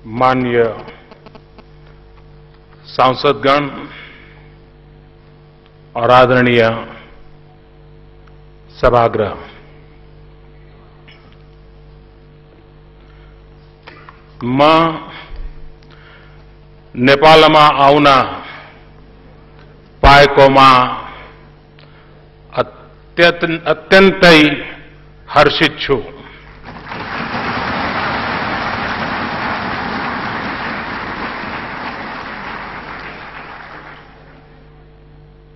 माननीय सांसदगण और आदरणीय सभागृह, मैं नेपाल में आवना पायकोमा अत्यंत हर्षित छू।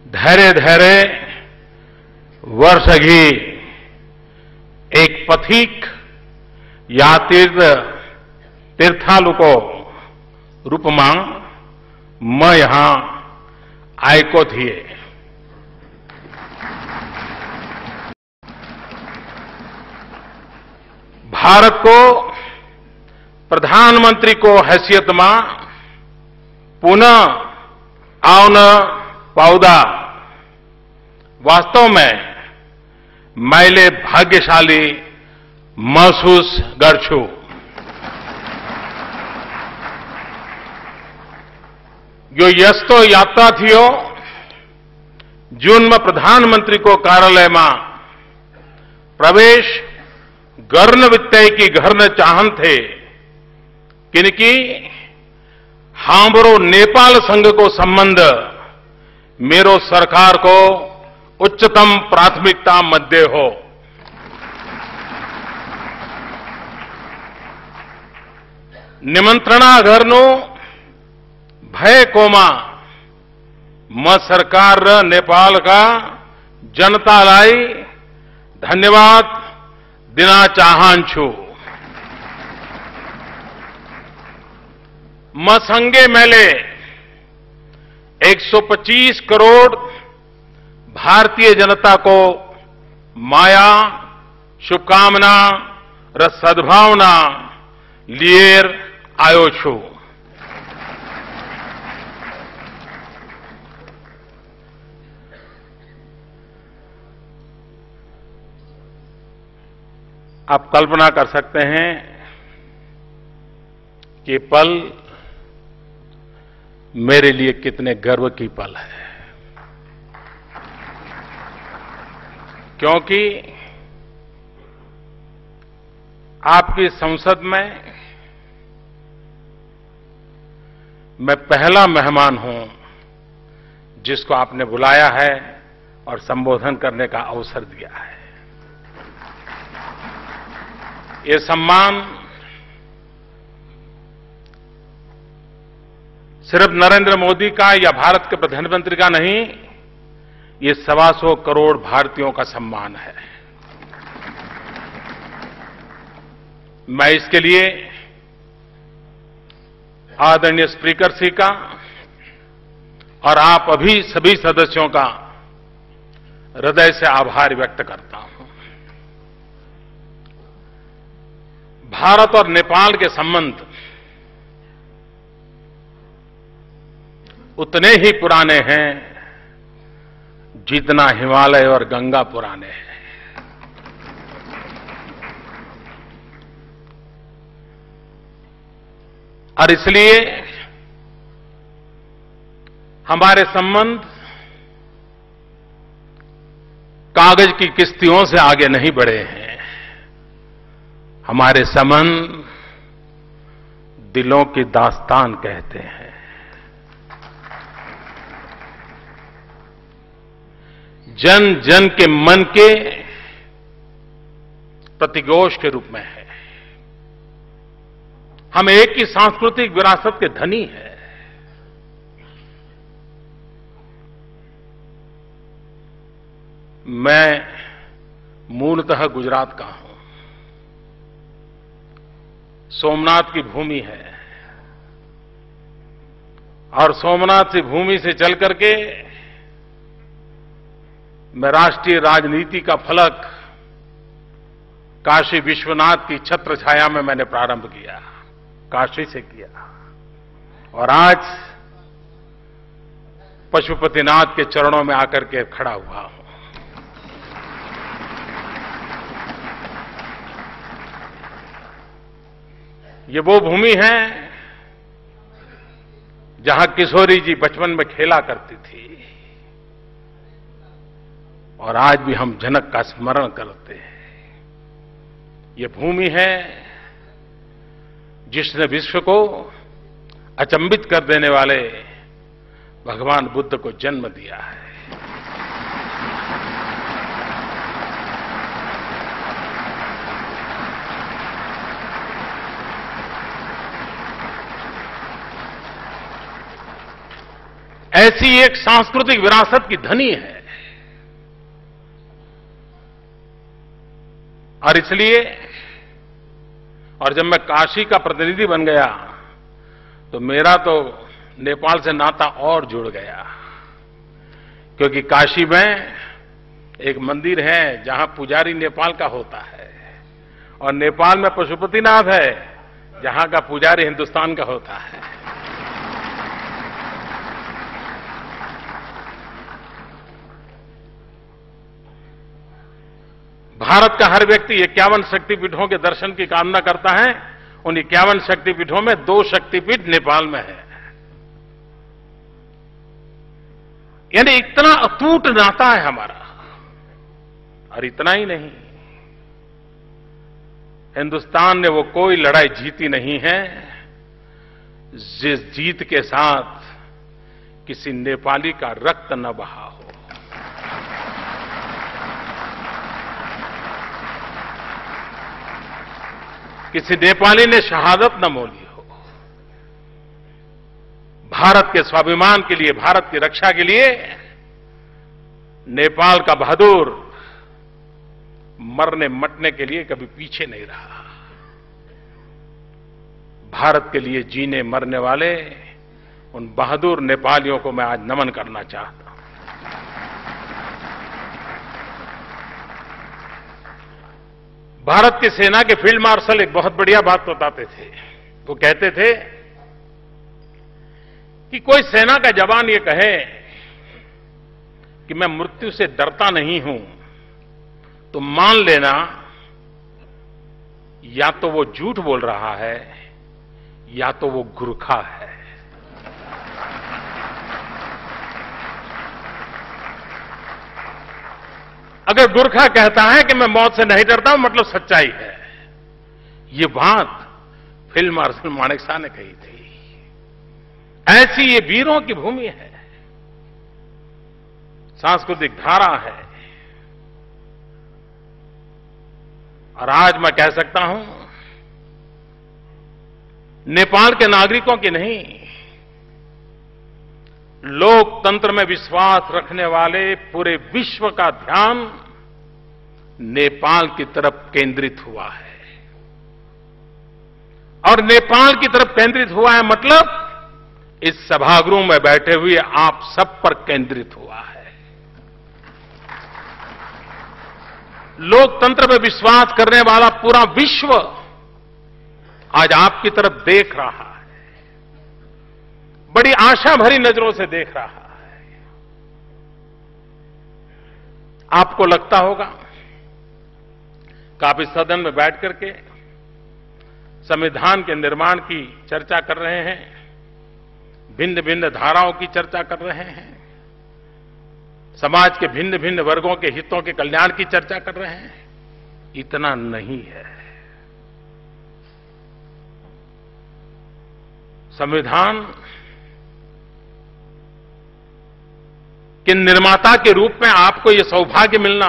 धैर्य धैर्य वर्ष अघि एक पथिक या तीर्थालु को रूप में मैं यहां आएको थिए। भारत को प्रधानमंत्री को हैसियत में पुनः आउन पाउँदा वास्तव में मैले भाग्यशाली महसूस गर्छु। यो यस्तो यात्रा थियो जुन में प्रधानमंत्री को कार्यालय में प्रवेश गर्न बित्तैकी गर्न चाहन थे किनकि हाम्रो नेपाल संघ को संबंध मेरो सरकार को उच्चतम प्राथमिकता मध्य हो। निमंत्रणा गर्नु भएकोमा म सरकार र नेपाल का जनतालाई धन्यवाद दिना चाहन्छु। म संगे मेले 125 करोड़ भारतीय जनता को माया, शुभकामना र सद्भावना लिएर आयो छु। आप कल्पना कर सकते हैं कि पल मेरे लिए कितने गर्व की पल है, क्योंकि आपकी संसद में मैं पहला मेहमान हूं जिसको आपने बुलाया है और संबोधन करने का अवसर दिया है। ये सम्मान सिर्फ नरेंद्र मोदी का या भारत के प्रधानमंत्री का नहीं, ये 125 करोड़ भारतीयों का सम्मान है। मैं इसके लिए आदरणीय स्पीकर जी का और आप अभी सभी सदस्यों का हृदय से आभार व्यक्त करता हूं। भारत और नेपाल के संबंध उतने ही पुराने हैं जितना हिमालय और गंगा पुराने हैं। और इसलिए हमारे संबंध कागज की किस्तियों से आगे नहीं बढ़े हैं। हमारे संबंध दिलों की दास्तान कहते हैं। जन जन के मन के प्रतिघोष के रूप में है। हम एक ही सांस्कृतिक विरासत के धनी हैं। मैं मूलतः गुजरात का हूं। सोमनाथ की भूमि है और सोमनाथ की भूमि से चल करके मैं राष्ट्रीय राजनीति का फलक काशी विश्वनाथ की छत्र छाया में मैंने प्रारंभ किया, काशी से किया और आज पशुपतिनाथ के चरणों में आकर के खड़ा हुआ हूं। ये वो भूमि है जहां किशोरी जी बचपन में खेला करती थी, और आज भी हम जनक का स्मरण करते हैं। ये भूमि है जिसने विश्व को अचंभित कर देने वाले भगवान बुद्ध को जन्म दिया है। ऐसी एक सांस्कृतिक विरासत की धनी है, और इसलिए, और जब मैं काशी का प्रतिनिधि बन गया तो मेरा तो नेपाल से नाता और जुड़ गया, क्योंकि काशी में एक मंदिर है जहां पुजारी नेपाल का होता है, और नेपाल में पशुपतिनाथ है जहां का पुजारी हिंदुस्तान का होता है। भारत का हर व्यक्ति 51 शक्तिपीठों के दर्शन की कामना करता है। उन 51 शक्तिपीठों में 2 शक्तिपीठ नेपाल में है। यानी इतना अटूट नाता है हमारा। और इतना ही नहीं, हिंदुस्तान ने वो कोई लड़ाई जीती नहीं है जिस जीत के साथ किसी नेपाली का रक्त न बहा हो। किसी नेपाली ने शहादत न मोली हो। भारत के स्वाभिमान के लिए, भारत की रक्षा के लिए नेपाल का बहादुर मरने मटने के लिए कभी पीछे नहीं रहा। भारत के लिए जीने मरने वाले उन बहादुर नेपालियों को मैं आज नमन करना चाहता हूं। भारत की सेना के फील्ड मार्शल एक बहुत बढ़िया बात बताते थे। वो कहते थे कि कोई सेना का जवान ये कहे कि मैं मृत्यु से डरता नहीं हूं, तो मान लेना या तो वो झूठ बोल रहा है या तो वो गुरखा है। अगर गुरखा कहता है कि मैं मौत से नहीं डरता हूं, मतलब सच्चाई है। ये बात फील्ड मार्शल मानेक शॉ ने कही थी। ऐसी ये वीरों की भूमि है, सांस्कृतिक धारा है। और आज मैं कह सकता हूं, नेपाल के नागरिकों की नहीं, लोकतंत्र में विश्वास रखने वाले पूरे विश्व का ध्यान नेपाल की तरफ केंद्रित हुआ है। और नेपाल की तरफ केंद्रित हुआ है मतलब इस सभागृह में बैठे हुए आप सब पर केंद्रित हुआ है। लोकतंत्र में विश्वास करने वाला पूरा विश्व आज आपकी तरफ देख रहा है, बड़ी आशा भरी नजरों से देख रहा है। आपको लगता होगा कि आप इस सदन में बैठ करके संविधान के निर्माण की चर्चा कर रहे हैं, भिन्न भिन्न धाराओं की चर्चा कर रहे हैं, समाज के भिन्न भिन्न वर्गों के हितों के कल्याण की चर्चा कर रहे हैं। इतना नहीं है। संविधान के निर्माता के रूप में आपको यह सौभाग्य मिलना,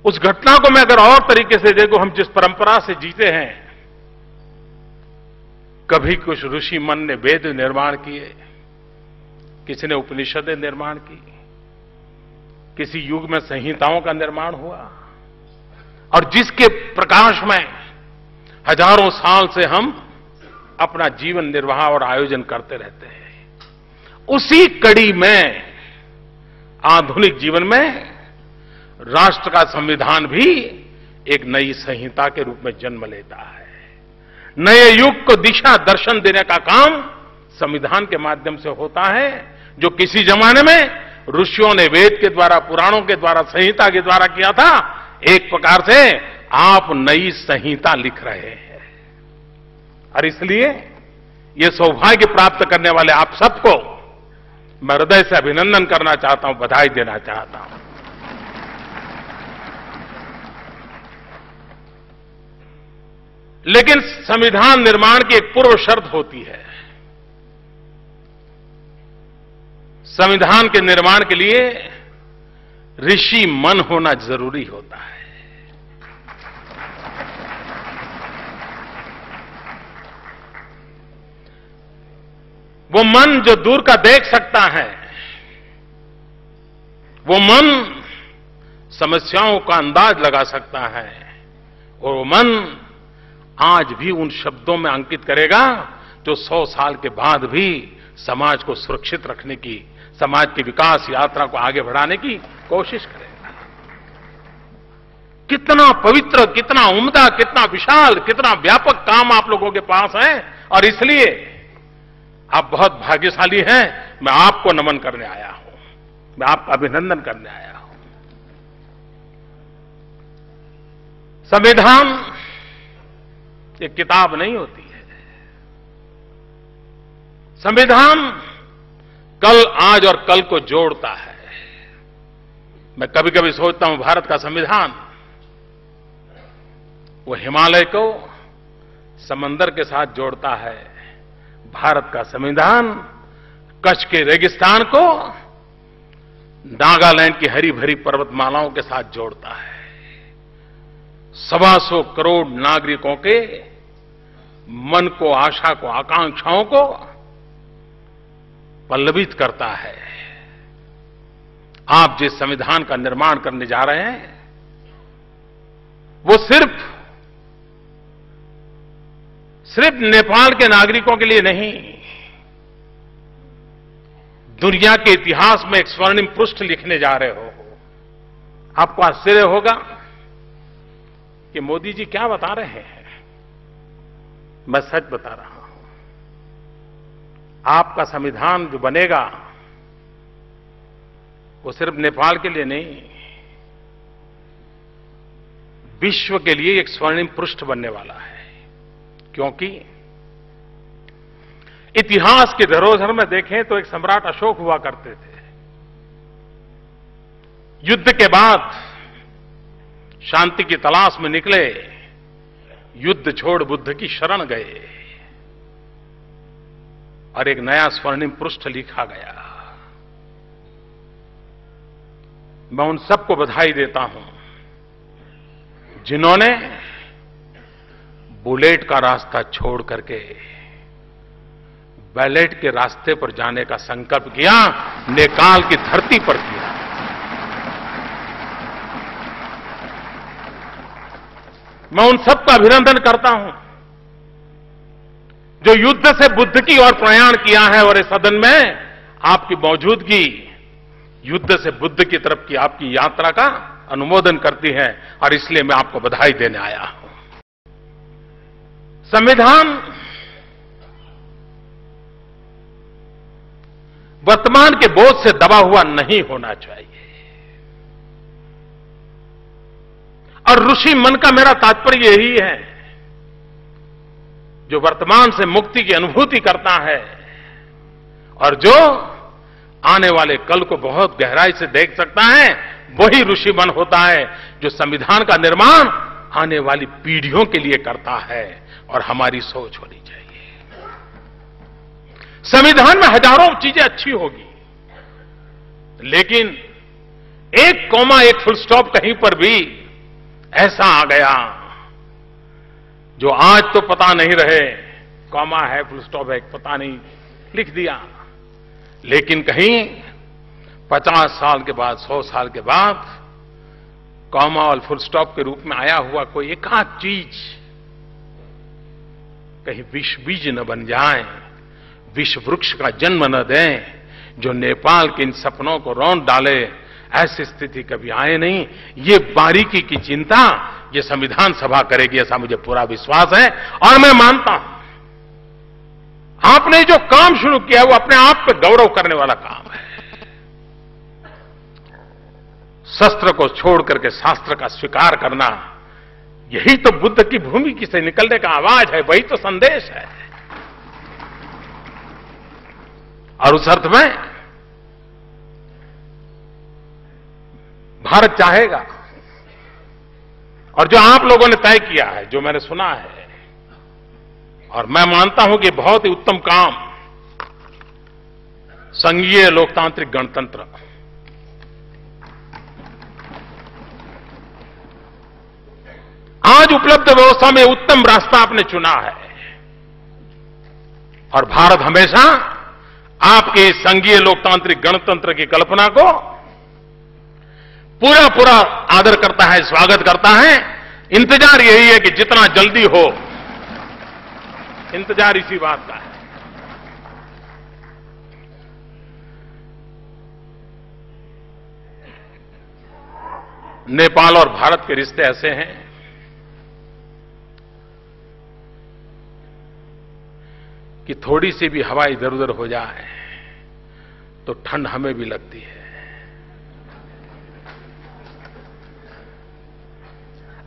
उस घटना को मैं अगर और तरीके से देखूं, हम जिस परंपरा से जीते हैं, कभी कुछ ऋषि मन ने वेद निर्माण किए, किसी ने उपनिषदें निर्माण की, किसी युग में संहिताओं का निर्माण हुआ, और जिसके प्रकाश में हजारों साल से हम अपना जीवन निर्वाह और आयोजन करते रहते हैं। उसी कड़ी में आधुनिक जीवन में राष्ट्र का संविधान भी एक नई संहिता के रूप में जन्म लेता है। नए युग को दिशा दर्शन देने का काम संविधान के माध्यम से होता है, जो किसी जमाने में ऋषियों ने वेद के द्वारा, पुराणों के द्वारा, संहिता के द्वारा किया था। एक प्रकार से आप नई संहिता लिख रहे हैं। और इसलिए ये सौभाग्य प्राप्त करने वाले आप सबको मैं हृदय से अभिनंदन करना चाहता हूं, बधाई देना चाहता हूं। लेकिन संविधान निर्माण की एक पूर्व शर्त होती है। संविधान के निर्माण के लिए ऋषि मन होना जरूरी होता है। वो मन जो दूर का देख सकता है, वो मन समस्याओं का अंदाज लगा सकता है, और वो मन आज भी उन शब्दों में अंकित करेगा जो 100 साल के बाद भी समाज को सुरक्षित रखने की, समाज की विकास यात्रा को आगे बढ़ाने की कोशिश करेगा। कितना पवित्र, कितना उम्दा, कितना विशाल, कितना व्यापक काम आप लोगों के पास है, और इसलिए आप बहुत भाग्यशाली हैं। मैं आपको नमन करने आया हूं, मैं आपका अभिनंदन करने आया हूं। संविधान एक किताब नहीं होती है। संविधान कल, आज और कल को जोड़ता है। मैं कभी कभी सोचता हूं भारत का संविधान वो हिमालय को समंदर के साथ जोड़ता है, भारत का संविधान कच्छ के रेगिस्तान को नागालैंड की हरी भरी पर्वतमालाओं के साथ जोड़ता है, 125 करोड़ नागरिकों के मन को, आशा को, आकांक्षाओं को पल्लवित करता है। आप जिस संविधान का निर्माण करने जा रहे हैं वो सिर्फ नेपाल के नागरिकों के लिए नहीं, दुनिया के इतिहास में एक स्वर्णिम पृष्ठ लिखने जा रहे हो। आपको आश्चर्य होगा कि मोदी जी क्या बता रहे हैं। मैं सच बता रहा हूं। आपका संविधान जो बनेगा वो सिर्फ नेपाल के लिए नहीं, विश्व के लिए एक स्वर्णिम पृष्ठ बनने वाला है। क्योंकि इतिहास के धरोहर में देखें तो एक सम्राट अशोक हुआ करते थे। युद्ध के बाद शांति की तलाश में निकले, युद्ध छोड़ बुद्ध की शरण गए और एक नया स्वर्णिम पृष्ठ लिखा गया। मैं उन सबको बधाई देता हूं जिन्होंने बुलेट का रास्ता छोड़ करके बैलेट के रास्ते पर जाने का संकल्प किया, नेपाल की धरती पर किया। मैं उन सबका अभिनंदन करता हूं जो युद्ध से बुद्ध की ओर प्रयाण किया है, और इस सदन में आपकी मौजूदगी युद्ध से बुद्ध की तरफ की आपकी यात्रा का अनुमोदन करती है, और इसलिए मैं आपको बधाई देने आया हूं। संविधान वर्तमान के बोझ से दबा हुआ नहीं होना चाहिए, और ऋषि मन का मेरा तात्पर्य यही है जो वर्तमान से मुक्ति की अनुभूति करता है और जो आने वाले कल को बहुत गहराई से देख सकता है, वही ऋषि मन होता है जो संविधान का निर्माण आने वाली पीढ़ियों के लिए करता है, और हमारी सोच होनी चाहिए। संविधान में हजारों चीजें अच्छी होगी, लेकिन एक कॉमा, एक फुल स्टॉप कहीं पर भी ऐसा आ गया जो आज तो पता नहीं रहे, कॉमा है, फुल स्टॉप है, पता नहीं, लिख दिया, लेकिन कहीं 50 साल के बाद, 100 साल के बाद कॉमा और फुल स्टॉप के रूप में आया हुआ कोई एकाध चीज कहीं विष बीज न बन जाए, विष वृक्ष का जन्म न दें, जो नेपाल के इन सपनों को रौंद डाले। ऐसी स्थिति कभी आए नहीं। ये बारीकी की चिंता ये संविधान सभा करेगी, ऐसा मुझे पूरा विश्वास है, और मैं मानता हूं आपने जो काम शुरू किया वो अपने आप पे गौरव करने वाला काम है। शस्त्र को छोड़ करके शास्त्र का स्वीकार करना, यही तो बुद्ध की भूमि की से निकलने का आवाज है, वही तो संदेश है। और उस अर्थ में भारत चाहेगा, और जो आप लोगों ने तय किया है, जो मैंने सुना है, और मैं मानता हूं कि बहुत ही उत्तम काम, संघीय लोकतांत्रिक गणतंत्र, आज उपलब्ध व्यवस्था में उत्तम रास्ता आपने चुना है। और भारत हमेशा आपके संघीय लोकतांत्रिक गणतंत्र की कल्पना को पूरा पूरा आदर करता है, स्वागत करता है। इंतजार यही है कि जितना जल्दी हो, इंतजार इसी बात का है। नेपाल और भारत के रिश्ते ऐसे हैं कि थोड़ी सी भी हवा इधर उधर हो जाए तो ठंड हमें भी लगती है।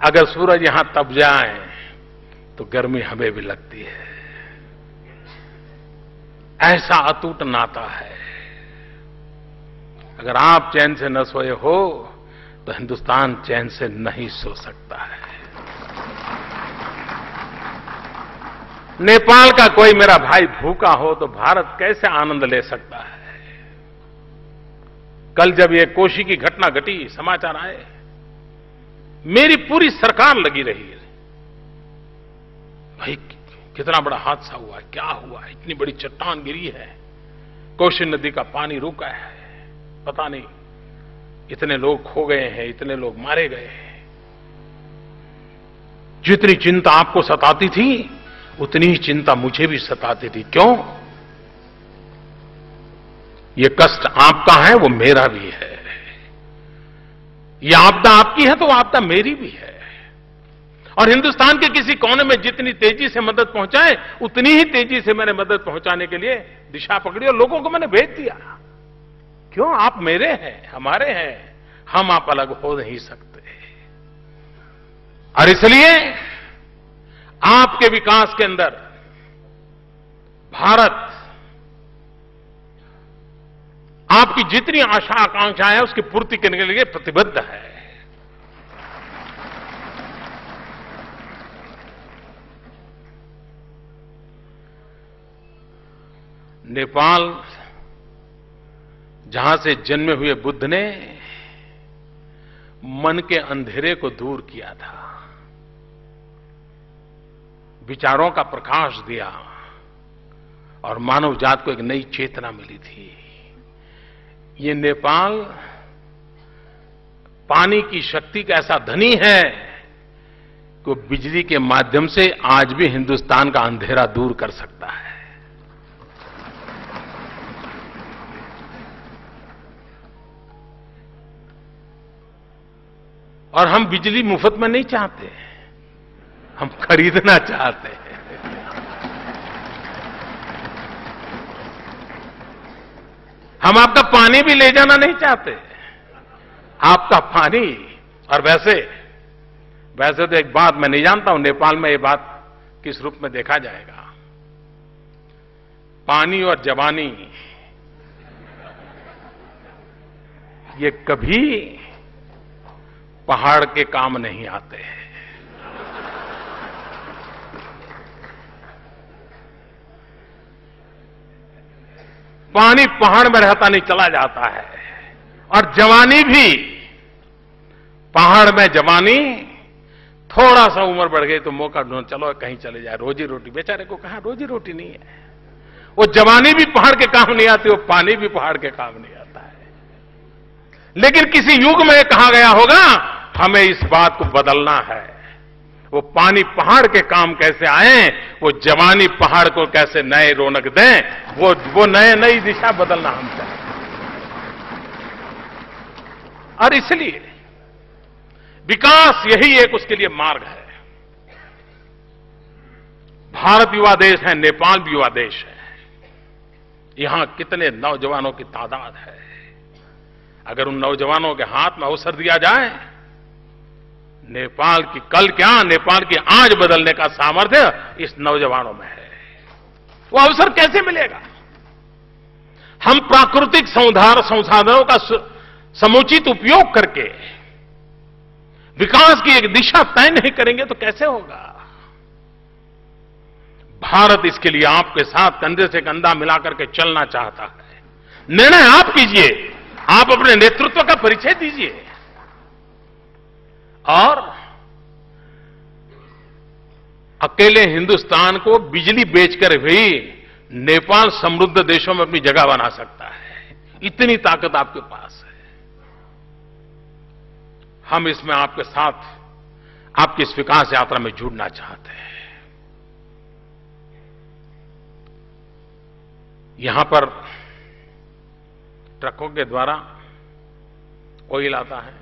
अगर सूरज यहां तप जाए तो गर्मी हमें भी लगती है। ऐसा अटूट नाता है। अगर आप चैन से न सोए हो तो हिंदुस्तान चैन से नहीं सो सकता है। नेपाल का कोई मेरा भाई भूखा हो तो भारत कैसे आनंद ले सकता है। कल जब ये कोशी की घटना घटी, समाचार आए, मेरी पूरी सरकार लगी रही है, भाई कितना बड़ा हादसा हुआ, क्या हुआ, इतनी बड़ी चट्टान गिरी है, कोशी नदी का पानी रुका है, पता नहीं इतने लोग खो गए हैं, इतने लोग मारे गए हैं। जितनी चिंता आपको सताती थी उतनी ही चिंता मुझे भी सताती थी। क्यों? ये कष्ट आपका है, वो मेरा भी है। ये आपदा आपकी है तो आपदा मेरी भी है। और हिंदुस्तान के किसी कोने में जितनी तेजी से मदद पहुंचाए उतनी ही तेजी से मैंने मदद पहुंचाने के लिए दिशा पकड़ी और लोगों को मैंने भेज दिया। क्यों? आप मेरे हैं, हमारे हैं, हम आप अलग हो नहीं सकते। और इसलिए आपके विकास के अंदर भारत आपकी जितनी आशा आकांक्षाएं हैं उसकी पूर्ति करने के लिए प्रतिबद्ध है। नेपाल जहां से जन्मे हुए बुद्ध ने मन के अंधेरे को दूर किया था, विचारों का प्रकाश दिया और मानव जात को एक नई चेतना मिली थी। ये नेपाल पानी की शक्ति का ऐसा धनी है कि बिजली के माध्यम से आज भी हिंदुस्तान का अंधेरा दूर कर सकता है। और हम बिजली मुफ्त में नहीं चाहते, हम खरीदना चाहते हैं। हम आपका पानी भी ले जाना नहीं चाहते। आपका पानी, और वैसे तो एक बात मैं नहीं जानता हूं नेपाल में ये बात किस रूप में देखा जाएगा। पानी और जवानी ये कभी पहाड़ के काम नहीं आते हैं। पानी पहाड़ में रहता नहीं, चला जाता है। और जवानी भी, पहाड़ में जवानी थोड़ा सा उम्र बढ़ गई तो मौका ढूंढ, चलो कहीं चले जाए, रोजी रोटी। बेचारे को कहां रोजी रोटी नहीं है। वो जवानी भी पहाड़ के काम नहीं आती, वो पानी भी पहाड़ के काम नहीं आता है। लेकिन किसी युग में कहा गया होगा हमें इस बात को बदलना है। वो पानी पहाड़ के काम कैसे आए, वो जवानी पहाड़ को कैसे नए रौनक दें, वो नई दिशा बदलना हम चाहते हैं। और इसलिए विकास यही एक उसके लिए मार्ग है। भारत युवा देश है, नेपाल भी युवा देश है। यहां कितने नौजवानों की तादाद है। अगर उन नौजवानों के हाथ में अवसर दिया जाए, नेपाल की कल क्या, नेपाल की आज बदलने का सामर्थ्य इस नौजवानों में है। वो अवसर कैसे मिलेगा? हम प्राकृतिक संसाधनों का समुचित उपयोग करके विकास की एक दिशा तय नहीं करेंगे तो कैसे होगा? भारत इसके लिए आपके साथ कंधे से कंधा मिलाकर के चलना चाहता है। निर्णय आप कीजिए, आप अपने नेतृत्व का परिचय दीजिए और अकेले हिंदुस्तान को बिजली बेचकर भी नेपाल समृद्ध देशों में अपनी जगह बना सकता है। इतनी ताकत आपके पास है। हम इसमें आपके साथ आपकी इस विकास यात्रा में जुड़ना चाहते हैं। यहां पर ट्रकों के द्वारा ऑयल आता है।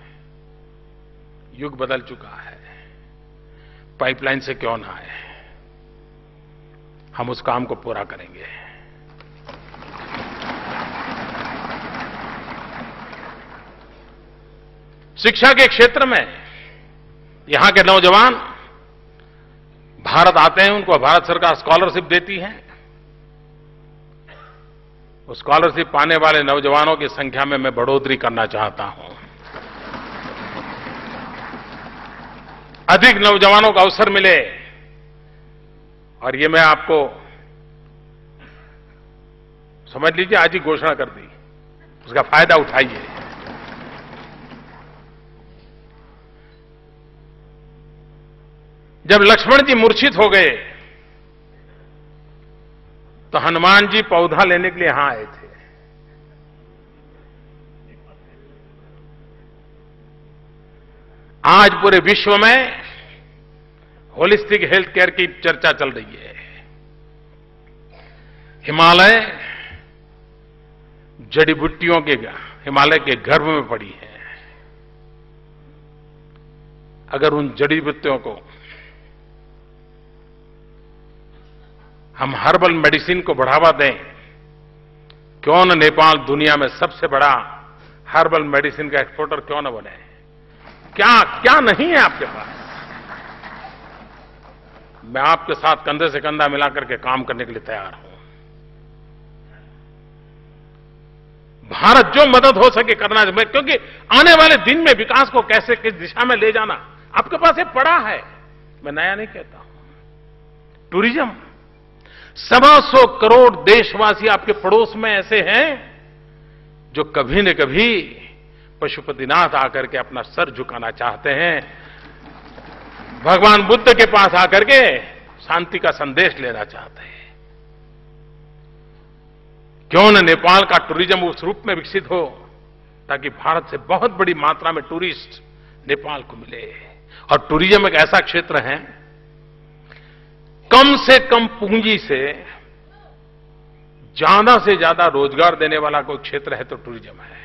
युग बदल चुका है। पाइपलाइन से क्यों ना आए? हम उस काम को पूरा करेंगे। शिक्षा के क्षेत्र में यहां के नौजवान भारत आते हैं, उनको भारत सरकार स्कॉलरशिप देती है। उस स्कॉलरशिप पाने वाले नौजवानों की संख्या में मैं बढ़ोतरी करना चाहता हूं। अधिक नौजवानों को अवसर मिले और ये मैं आपको समझ लीजिए आज ही घोषणा कर दी, उसका फायदा उठाइए। जब लक्ष्मण जी मूर्छित हो गए तो हनुमान जी पौधा लेने के लिए यहां आए थे। आज पूरे विश्व में होलिस्टिक हेल्थ केयर की चर्चा चल रही है। हिमालय जड़ी बूटियों के हिमालय के गर्भ में पड़ी है। अगर उन जड़ी बूटियों को हम हर्बल मेडिसिन को बढ़ावा दें, क्यों न नेपाल दुनिया में सबसे बड़ा हर्बल मेडिसिन का एक्सपोर्टर क्यों न बने? क्या क्या नहीं है आपके पास? मैं आपके साथ कंधे से कंधा मिलाकर के काम करने के लिए तैयार हूं। भारत जो मदद हो सके करना है, क्योंकि आने वाले दिन में विकास को कैसे किस दिशा में ले जाना आपके पास ये पड़ा है। मैं नया नहीं कहता हूं। टूरिज्म 125 करोड़ देशवासी आपके पड़ोस में ऐसे हैं जो कभी न कभी पशुपतिनाथ आकर के अपना सर झुकाना चाहते हैं, भगवान बुद्ध के पास आकर के शांति का संदेश लेना चाहते हैं। क्यों न नेपाल का टूरिज्म उस रूप में विकसित हो ताकि भारत से बहुत बड़ी मात्रा में टूरिस्ट नेपाल को मिले। और टूरिज्म एक ऐसा क्षेत्र है, कम से कम पूंजी से ज्यादा रोजगार देने वाला कोई क्षेत्र है तो टूरिज्म है।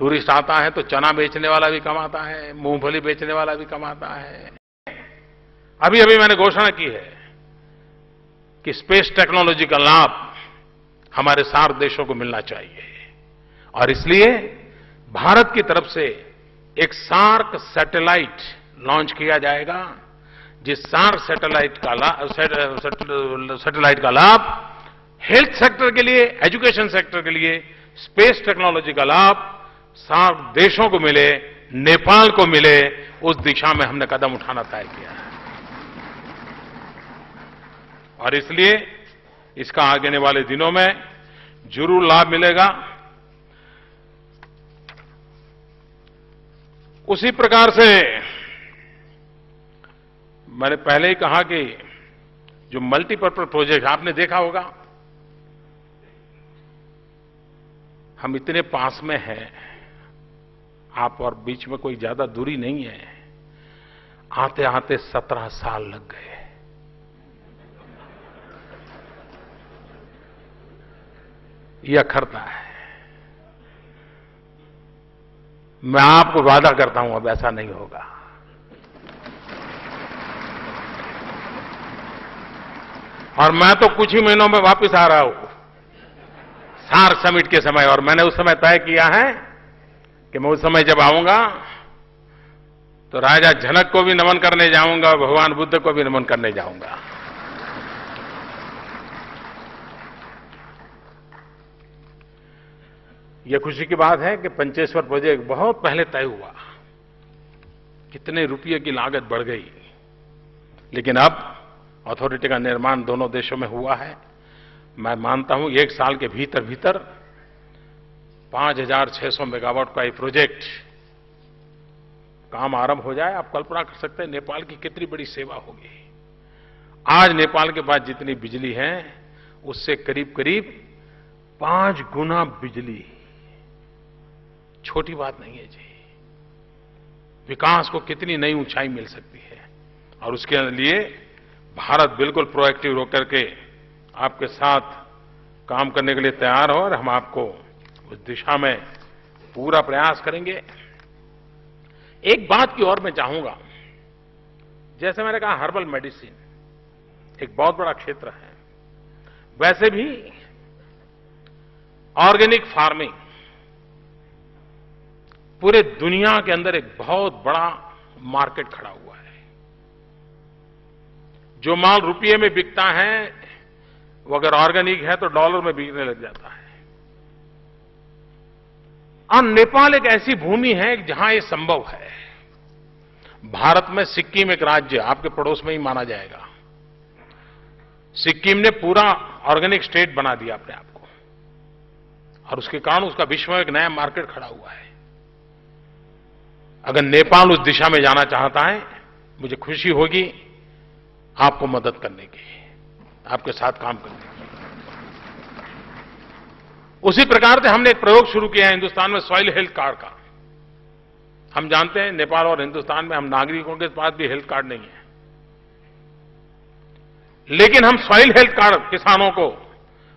टूरिस्ट आता है तो चना बेचने वाला भी कमाता है, मूंगफली बेचने वाला भी कमाता है। अभी अभी मैंने घोषणा की है कि स्पेस टेक्नोलॉजी का लाभ हमारे सार्क देशों को मिलना चाहिए और इसलिए भारत की तरफ से एक सार्क सैटेलाइट लॉन्च किया जाएगा। जिस सार्क सैटेलाइट का लाभ हेल्थ सेक्टर के लिए, एजुकेशन सेक्टर के लिए, स्पेस टेक्नोलॉजी का लाभ सार्क देशों को मिले, नेपाल को मिले, उस दिशा में हमने कदम उठाना तय किया है। और इसलिए इसका आगे वाले दिनों में जरूर लाभ मिलेगा। उसी प्रकार से मैंने पहले ही कहा कि जो मल्टीपर्पज प्रोजेक्ट आपने देखा होगा, हम इतने पास में हैं, आप और बीच में कोई ज्यादा दूरी नहीं है। आते आते 17 साल लग गए। यह अखरता है। मैं आपको वादा करता हूं अब ऐसा नहीं होगा। और मैं तो कुछ ही महीनों में वापस आ रहा हूं सार्क समिट के समय, और मैंने उस समय तय किया है कि मैं उस समय जब आऊंगा तो राजा जनक को भी नमन करने जाऊंगा, भगवान बुद्ध को भी नमन करने जाऊंगा। यह खुशी की बात है कि पंचेश्वर प्रोजेक्ट बहुत पहले तय हुआ, कितने रुपये की लागत बढ़ गई, लेकिन अब अथॉरिटी का निर्माण दोनों देशों में हुआ है। मैं मानता हूं 1 साल के भीतर भीतर 5,600 मेगावाट का ये प्रोजेक्ट काम आरंभ हो जाए। आप कल्पना कर सकते हैं नेपाल की कितनी बड़ी सेवा होगी। आज नेपाल के पास जितनी बिजली है उससे करीब करीब 5 गुना बिजली। छोटी बात नहीं है जी। विकास को कितनी नई ऊंचाई मिल सकती है, और उसके लिए भारत बिल्कुल प्रोएक्टिव होकर के आपके साथ काम करने के लिए तैयार हो, और हम आपको उस दिशा में पूरा प्रयास करेंगे। एक बात की और मैं चाहूंगा, जैसे मैंने कहा हर्बल मेडिसिन एक बहुत बड़ा क्षेत्र है, वैसे भी ऑर्गेनिक फार्मिंग पूरे दुनिया के अंदर एक बहुत बड़ा मार्केट खड़ा हुआ है। जो माल रुपये में बिकता है वो अगर ऑर्गेनिक है तो डॉलर में बिकने लग जाता है। और नेपाल एक ऐसी भूमि है जहां ये संभव है। भारत में सिक्किम एक राज्य आपके पड़ोस में ही माना जाएगा। सिक्किम ने पूरा ऑर्गेनिक स्टेट बना दिया अपने आप को, और उसके कारण उसका विश्व में एक नया मार्केट खड़ा हुआ है। अगर नेपाल उस दिशा में जाना चाहता है, मुझे खुशी होगी आपको मदद करने की, आपके साथ काम करने की। उसी प्रकार से हमने एक प्रयोग शुरू किया है हिंदुस्तान में सॉइल हेल्थ कार्ड का। हम जानते हैं नेपाल और हिंदुस्तान में हम नागरिकों के पास भी हेल्थ कार्ड नहीं है, लेकिन हम सॉइल हेल्थ कार्ड किसानों को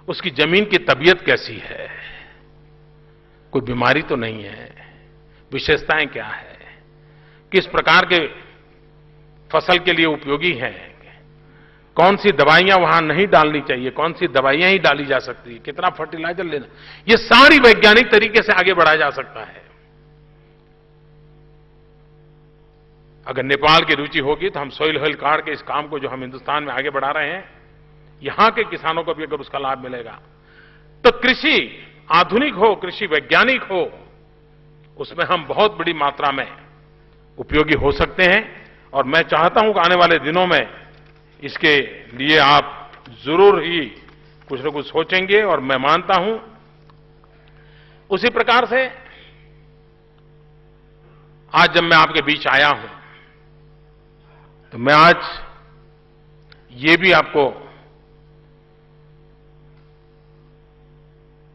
उसकी जमीन की तबीयत कैसी है, कोई बीमारी तो नहीं है, विशेषताएं क्या है, किस प्रकार के फसल के लिए उपयोगी हैं, कौन सी दवाइयां वहां नहीं डालनी चाहिए, कौन सी दवाइयां ही डाली जा सकती है, कितना फर्टिलाइजर लेना, ये सारी वैज्ञानिक तरीके से आगे बढ़ाया जा सकता है। अगर नेपाल की रुचि होगी तो हम सॉइल हेल्थ कार्ड के इस काम को जो हम हिंदुस्तान में आगे बढ़ा रहे हैं, यहां के किसानों को भी अगर उसका लाभ मिलेगा तो कृषि आधुनिक हो, कृषि वैज्ञानिक हो, उसमें हम बहुत बड़ी मात्रा में उपयोगी हो सकते हैं। और मैं चाहता हूं कि आने वाले दिनों में इसके लिए आप जरूर ही कुछ न कुछ सोचेंगे, और मैं मानता हूं उसी प्रकार से आज जब मैं आपके बीच आया हूं तो मैं आज ये भी आपको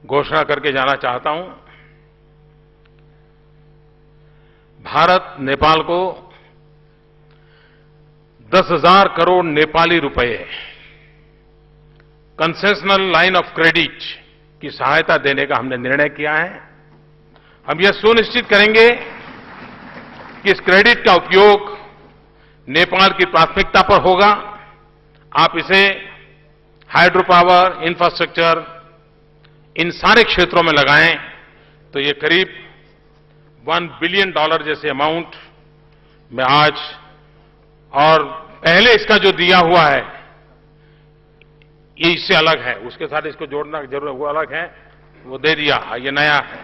घोषणा करके जाना चाहता हूं, भारत नेपाल को 10,000 करोड़ नेपाली रुपए कंसेशनल लाइन ऑफ क्रेडिट की सहायता देने का हमने निर्णय किया है। हम यह सुनिश्चित करेंगे कि इस क्रेडिट का उपयोग नेपाल की प्राथमिकता पर होगा। आप इसे हाइड्रो पावर, इंफ्रास्ट्रक्चर, इन सारे क्षेत्रों में लगाएं तो ये करीब $1 बिलियन जैसे अमाउंट में आज, और पहले इसका जो दिया हुआ है ये इससे अलग है, उसके साथ इसको जोड़ना जरूर, वो अलग है, वो दे दिया, ये नया है।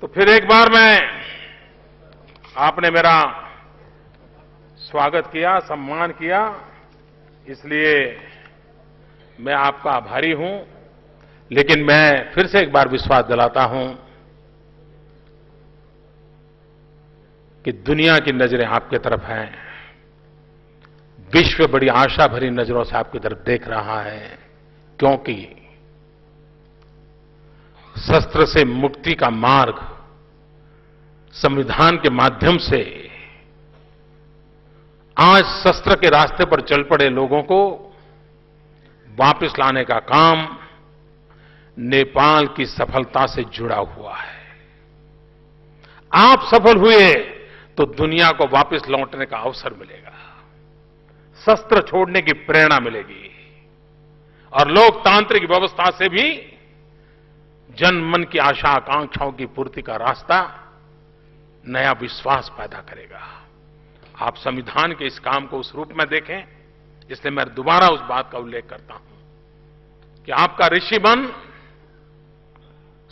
तो फिर एक बार आपने मेरा स्वागत किया, सम्मान किया, इसलिए मैं आपका आभारी हूं। लेकिन मैं फिर से एक बार विश्वास दिलाता हूं कि दुनिया की नजरें आपकी तरफ हैं, विश्व बड़ी आशा भरी नजरों से आपकी तरफ देख रहा है, क्योंकि शस्त्र से मुक्ति का मार्ग संविधान के माध्यम से आज शस्त्र के रास्ते पर चल पड़े लोगों को वापस लाने का काम नेपाल की सफलता से जुड़ा हुआ है। आप सफल हुए तो दुनिया को वापस लौटने का अवसर मिलेगा, शस्त्र छोड़ने की प्रेरणा मिलेगी, और लोकतांत्रिक व्यवस्था से भी जन मन की आशा आकांक्षाओं की पूर्ति का रास्ता नया विश्वास पैदा करेगा। आप संविधान के इस काम को उस रूप में देखें, इसलिए मैं दोबारा उस बात का उल्लेख करता हूं कि आपका ऋषि मन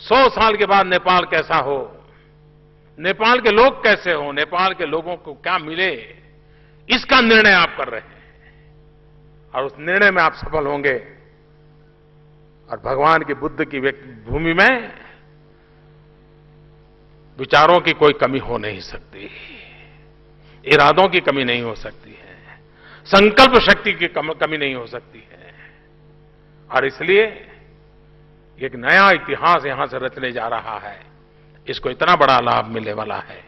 100 साल के बाद नेपाल कैसा हो, नेपाल के लोग कैसे हो, नेपाल के लोगों को क्या मिले, इसका निर्णय आप कर रहे हैं और उस निर्णय में आप सफल होंगे। और भगवान की बुद्ध की भूमि में विचारों की कोई कमी हो नहीं सकती, इरादों की कमी नहीं हो सकती है, संकल्प शक्ति की कमी नहीं हो सकती है। और इसलिए एक नया इतिहास यहां से रचने जा रहा है, इसको इतना बड़ा लाभ मिलने वाला है,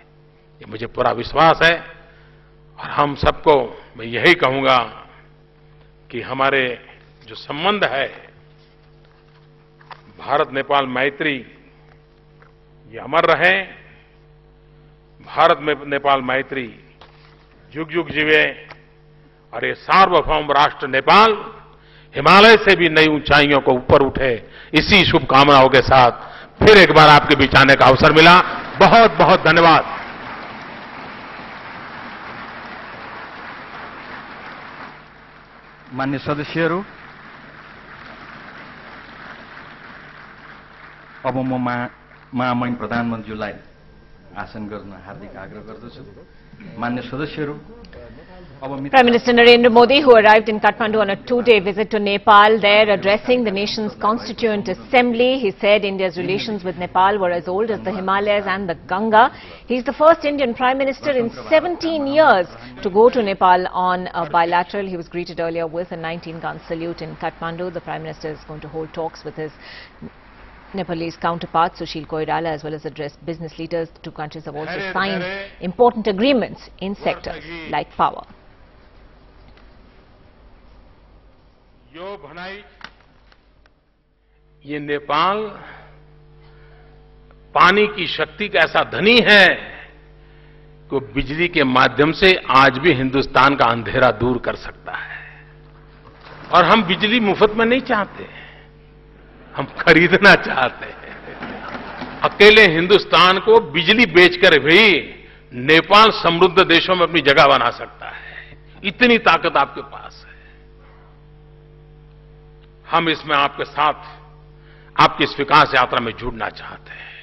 ये मुझे पूरा विश्वास है। और हम सबको मैं यही कहूंगा कि हमारे जो संबंध है, भारत नेपाल मैत्री, ये अमर रहे। भारत में नेपाल मैत्री युग युग जीवे और ये सार्वभौम राष्ट्र नेपाल हिमालय से भी नई ऊंचाइयों को ऊपर उठे, इसी शुभकामनाओं के साथ फिर एक बार आपके बीच आने का अवसर मिला। बहुत बहुत धन्यवाद। मान्य सदस्यहरू, अब म महामहिम प्रधानमन्त्रीलाई आसन गर्न हार्दिक आग्रह गर्दछु। मान्य सदस्यहरू, Prime Minister Narendra Modi, who arrived in Kathmandu on a 2-day visit to Nepal, there addressing the nation's Constituent Assembly, he said India's relations with Nepal were as old as the Himalayas and the Ganga. He is the first Indian Prime Minister in 17 years to go to Nepal on a bilateral. He was greeted earlier with a 19-gun salute in Kathmandu. The Prime Minister is going to hold talks with his Nepalese counterpart Sushil Koirala as well as address business leaders. The two countries have also signed important agreements in sectors like power. ये नेपाल पानी की शक्ति का ऐसा धनी है कि बिजली के माध्यम से आज भी हिंदुस्तान का अंधेरा दूर कर सकता है। और हम बिजली मुफ्त में नहीं चाहते, हम खरीदना चाहते हैं। अकेले हिंदुस्तान को बिजली बेचकर भी नेपाल समृद्ध देशों में अपनी जगह बना सकता है, इतनी ताकत आपके पास है। हम इसमें आपके साथ आपकी इस विकास यात्रा में जुड़ना चाहते हैं।